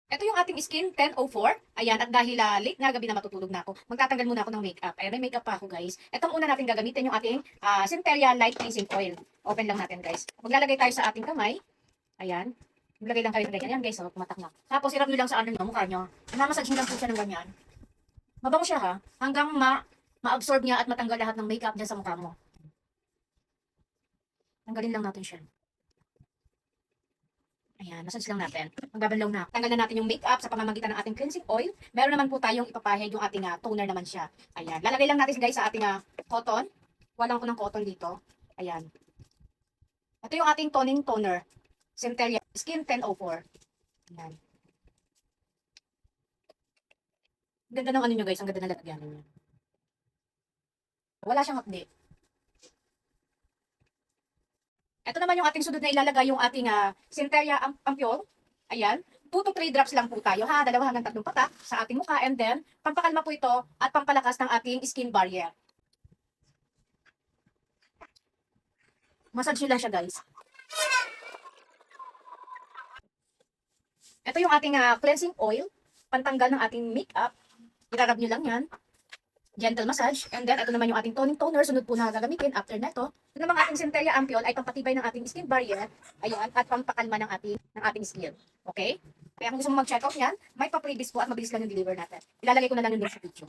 Ito yung ating skin 1004. Ayan, at dahil late na gabi na matutulog na ako, magtatanggal muna ako ng makeup. Ayan, may makeup pa ako guys. Itong una natin gagamitin yung ating Centella Light Cleansing Oil. Open lang natin guys. Maglalagay tayo sa ating kamay. Ayan. Maglagay lang kayo ng ganyan. Ayan guys, pumatak na. Tapos irap nyo lang sa ano nyo, mukha nyo. Namamasage nyo lang po siya ng ganyan. Mabango siya ha. Hanggang ma-absorb niya at matanggal lahat ng makeup dyan sa mukha mo. Tanggalin lang natin siya. Ayan, massage lang natin. Magbabanlaw na. Tanggal na natin yung makeup sa pamamagitan ng ating cleansing oil. Meron naman po tayong ipapahid yung ating toner naman siya. Ayan, lalagay lang natin guys sa ating cotton. Walang ko ng cotton dito. Ayan. Ito yung ating toning toner. Centella Skin 1004. Ayan. Ganda ng ano nyo guys, ang ganda ng lalagyan niyo. Wala siyang update. Ito naman yung ating sunod na ilalagay yung ating Centella Ampoule. Ayan. 2 to 3 drops lang po tayo ha. 2 hanggang 3 patak sa ating mukha. And then, pampakalma po ito at pampalakas ng ating skin barrier. Massage nyo lang siya guys. Ito yung ating cleansing oil. Pantanggal ng ating makeup. Irarab nyo lang yan. Gentle massage. And then, ito naman yung ating toning toner. Sunod po na gagamitin after neto. Ito naman ating Centella Ampoule ay pampatibay ng ating skin barrier. Ayan. At pampakalma ng ating skin. Okay? Kaya kung gusto mo mag-check out yan, may pa-previous po at mabilis lang yung deliver natin. Ilalagay ko na lang yung link sa video.